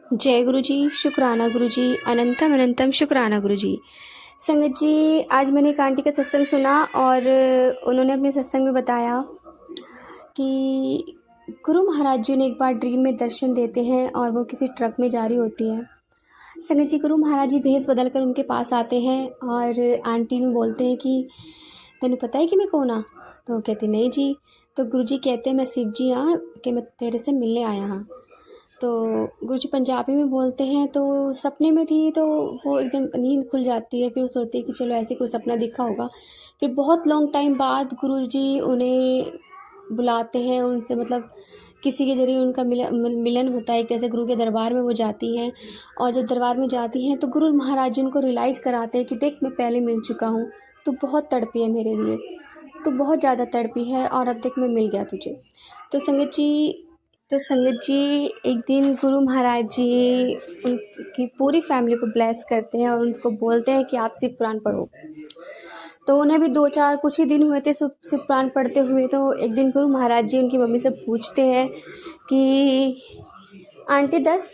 जय गुरु जी, शुक्राना गुरु जी, अनंतम अनंतम शुक्राना गुरु जी। संगत जी, आज मैंने एक आंटी का सत्संग सुना और उन्होंने अपने सत्संग में बताया कि गुरु महाराज जी ने एक बार ड्रीम में दर्शन देते हैं और वो किसी ट्रक में जा रही होती है। संगत जी, गुरु महाराज जी भेष बदल कर उनके पास आते हैं और आंटी में बोलते हैं कि तेनू पता है कि मैं कौन हाँ? तो कहती नहीं जी। तो गुरु जी कहते हैं मैं शिव जी हाँ कि मैं तेरे से मिलने आया हाँ। तो गुरुजी पंजाबी में बोलते हैं। तो सपने में थी तो वो एकदम नींद खुल जाती है। फिर वो सोचती है कि चलो ऐसे कोई सपना दिखा होगा। फिर बहुत लॉन्ग टाइम बाद गुरुजी उन्हें बुलाते हैं, उनसे मतलब किसी के ज़रिए उनका मिलन होता है। जैसे गुरु के दरबार में वो जाती हैं और जब दरबार में जाती हैं तो गुरु महाराज जी उनको रियलाइज़ कराते हैं कि देख मैं पहले मिल चुका हूँ, तू बहुत तड़पी है मेरे लिए, तू बहुत ज़्यादा तड़पी है और अब देख मैं मिल गया तुझे। तो संगत जी एक दिन गुरु महाराज जी उनकी पूरी फैमिली को ब्लेस करते हैं और उनको बोलते हैं कि आप शिव पुराण पढ़ो। तो उन्हें भी कुछ ही दिन हुए थे शिव पुराण पढ़ते हुए। तो एक दिन गुरु महाराज जी उनकी मम्मी से पूछते हैं कि आंटी दस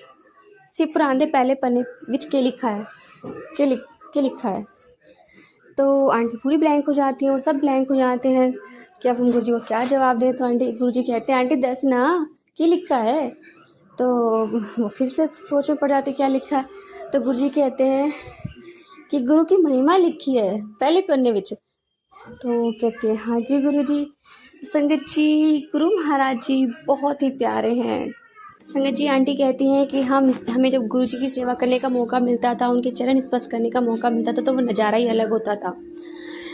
शिव पुराण दे पहले पन्ने विच के लिखा है, के लिखा है। तो आंटी पूरी ब्लैंक हो जाती है, वो सब ब्लैंक हो जाते हैं कि अब हम गुरु जी को क्या जवाब दें। तो गुरु जी कहते हैं आंटी दस ना क्या लिखा है। तो वो फिर से सोच में पड़ जाते क्या लिखा है। तो गुरु जी कहते हैं कि गुरु की महिमा लिखी है पहले पन्ने विच। तो कहते हैं हाँ जी गुरु जी। संगत जी, गुरु महाराज जी बहुत ही प्यारे हैं। संगत जी, आंटी कहती हैं कि हमें जब गुरु जी की सेवा करने का मौका मिलता था, उनके चरण स्पर्श करने का मौका मिलता था, तो वो नज़ारा ही अलग होता था।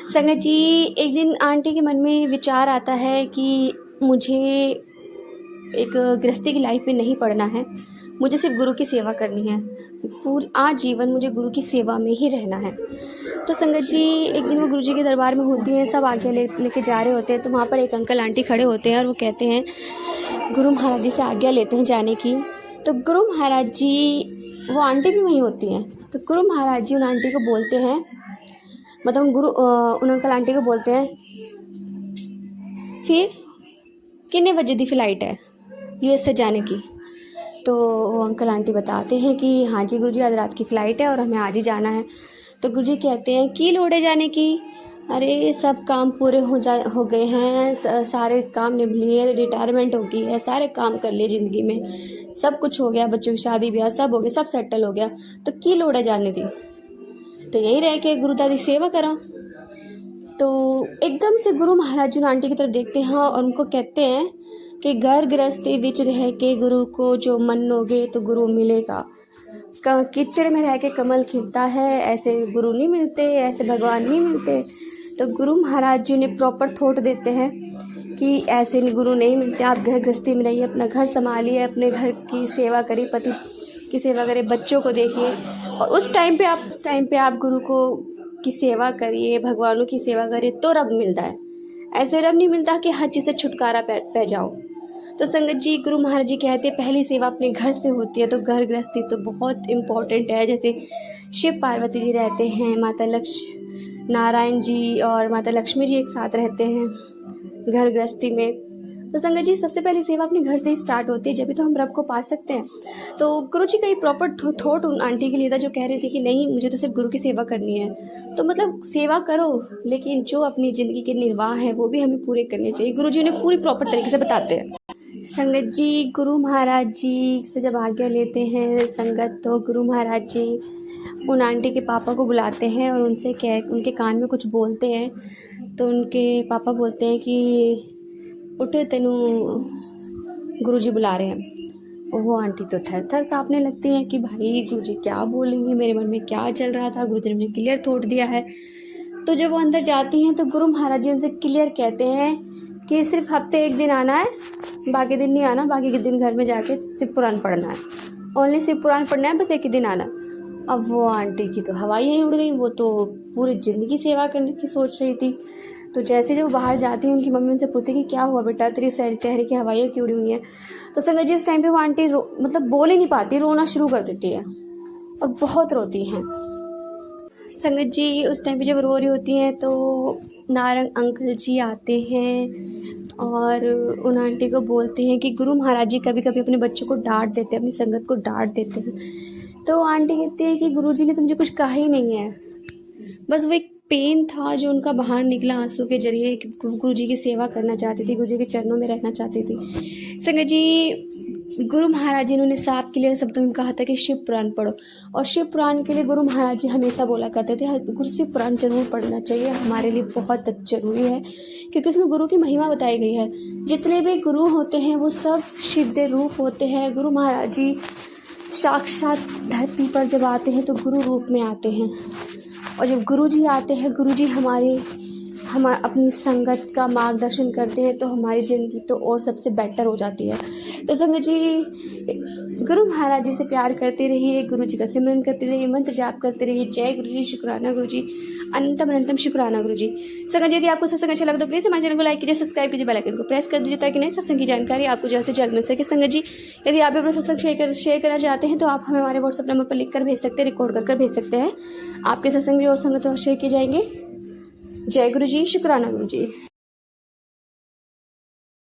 संगत जी, एक दिन आंटी के मन में विचार आता है कि मुझे एक गृहस्थी की लाइफ में नहीं पढ़ना है, मुझे सिर्फ गुरु की सेवा करनी है। पूरी आजीवन मुझे गुरु की सेवा में ही रहना है। तो संगत जी, एक दिन वो गुरु जी के दरबार में होती हैं, सब आज्ञा लेके जा रहे होते हैं। तो वहाँ पर एक अंकल आंटी खड़े होते हैं और वो कहते हैं, गुरु महाराज जी से आज्ञा लेते हैं जाने की। तो गुरु महाराज जी, वो आंटी भी वहीं होती हैं। तो गुरु महाराज जी उन आंटी को बोलते हैं, मतलब उन अंकल आंटी को बोलते हैं, फिर कितने बजे दी फ्लाइट है यूएस से जाने की। तो वो अंकल आंटी बताते हैं कि हाँ जी गुरुजी, आज रात की फ़्लाइट है और हमें आज ही जाना है। तो गुरुजी कहते हैं की लोड़ है जाने की, अरे सब काम पूरे हो गए हैं, सारे काम निभ लिए, रिटायरमेंट हो गई है, सारे काम कर लिए ज़िंदगी में, सब कुछ हो गया, बच्चों की शादी ब्याह सब हो गया, सब सेटल हो गया, तो की लोड़ है जाने दी, तो यहीं रह के गुरुदा दी सेवा करा। तो एकदम से गुरु महाराज जी आंटी की तरफ देखते हैं और उनको कहते हैं कि घर गृहस्थी विच रह के गुरु को जो मनोगे तो गुरु मिलेगा। कीचड़ में रह के कमल खिलता है, ऐसे गुरु नहीं मिलते, ऐसे भगवान नहीं मिलते। तो गुरु महाराज जी ने प्रॉपर थॉट देते हैं कि ऐसे गुरु नहीं मिलते, आप घर गृहस्थी में रहिए, अपना घर संभालिए, अपने घर की सेवा करिए, पति की सेवा करिए, बच्चों को देखिए, और उस टाइम पे आप गुरु को की सेवा करिए, भगवानों की सेवा करिए, तो रब मिलता है। ऐसे रब नहीं मिलता कि हर चीज़ से छुटकारा पै जाओ। तो संगत जी, गुरु महाराज जी कहते हैं पहली सेवा अपने घर से होती है। तो घर गृहस्थी तो बहुत इम्पोर्टेंट है। जैसे शिव पार्वती जी रहते हैं, माता नारायण जी और माता लक्ष्मी जी एक साथ रहते हैं घर गृहस्थी में। तो संगत जी, सबसे पहली सेवा अपने घर से ही स्टार्ट होती है, जब भी तो हम रब को पा सकते हैं। तो गुरु जी का ये प्रॉपर थॉट उन आंटी के लिए था, जो कह रही थी कि नहीं, मुझे तो सिर्फ गुरु की सेवा करनी है। तो मतलब सेवा करो, लेकिन जो अपनी ज़िंदगी के निर्वाह है वो भी हमें पूरे करने चाहिए। गुरु जी उन्हें पूरी प्रॉपर तरीके से बताते हैं। संगत जी, गुरु महाराज जी से जब आज्ञा लेते हैं संगत, तो गुरु महाराज जी उन आंटी के पापा को बुलाते हैं और उनके कान में कुछ बोलते हैं। तो उनके पापा बोलते हैं कि उठ, तेनू गुरुजी बुला रहे हैं। वो आंटी तो थर थर काँपने लगती हैं कि भाई गुरुजी क्या बोलेंगे, मेरे मन में क्या चल रहा था, गुरुजी ने मुझे क्लियर थॉट दिया है। तो जब वो अंदर जाती हैं तो गुरु महाराज जी उनसे क्लियर कहते हैं कि सिर्फ हफ्ते एक दिन आना है, बाकी दिन नहीं आना, बाकी के दिन घर में जाके शिव पुराण पढ़ना है, ओनली शिव पुराण पढ़ना है, बस एक ही दिन आना। अब वो आंटी की तो हवाई उड़ गई, वो तो पूरी ज़िंदगी सेवा करने की सोच रही थी। तो जैसे जब बाहर जाती है, उनकी मम्मी उनसे पूछती कि क्या हुआ बेटा, तेरी चेहरे की हवाइयाँ क्यों उड़ी हुई हैं। तो संगत जी, इस टाइम पे वो आंटी मतलब बोल ही नहीं पाती, रोना शुरू कर देती है और बहुत रोती हैं। संगत जी, उस टाइम पे जब रो रही होती हैं तो नारंग अंकल जी आते हैं और उन आंटी को बोलते हैं कि गुरु महाराज जी कभी कभी अपने बच्चों को डांट देते हैं, अपनी संगत को डांट देते हैं। तो आंटी कहती है कि गुरु जी ने तो मुझे कुछ कहा ही नहीं है, बस वो एक पेन था जो उनका बाहर निकला आंसू के जरिए, गुरु जी की सेवा करना चाहती थी, गुरु जी के चरणों में रहना चाहती थी। संगत जी, गुरु महाराज जी ने साफ क्लियर शब्दों में कहा था कि शिव पुराण पढ़ो, और शिव पुराण के लिए गुरु महाराज जी हमेशा बोला करते थे गुरु शिव पुराण जरूर पढ़ना चाहिए, हमारे लिए बहुत ज़रूरी है, क्योंकि उसमें गुरु की महिमा बताई गई है। जितने भी गुरु होते हैं वो सब शिव्य रूप होते हैं। गुरु महाराज जी साक्षात धरती पर जब आते हैं तो गुरु रूप में आते हैं, और जब गुरु जी आते हैं, गुरु जी हम अपनी संगत का मार्गदर्शन करते हैं तो हमारी ज़िंदगी तो और सबसे बेटर हो जाती है। तो संगत जी, गुरु महाराज जी से प्यार करते रहिए, गुरु जी का सिमरन करते रहिए, मंत्र जाप करते रहिए। जय गुरु जी, शुक्राना गुरु जी, अनंतम अनंतम शुक्राना गुरु जी। संगत जी, यदि आपको सत्संग अच्छा लगा तो प्लीज़ हमारे चैनल को लाइक कीजिए, सब्सक्राइब कीजिए, बेल आइकन को प्रेस कर दीजिए ताकि नए सत्संग की जानकारी आपको जल्द से जल्द मिल सके। संगत जी, यदि आप भी अपना सत्संग शेयर करना चाहते हैं तो आप हमें हमारे व्हाट्सएप नंबर पर लिख कर भेज सकते हैं, रिकॉर्ड कर भेज सकते हैं। आपके सत्संग भी और संगत शेयर किए जाएंगे। जय गुरु जी, शुक्राना गुरु जी।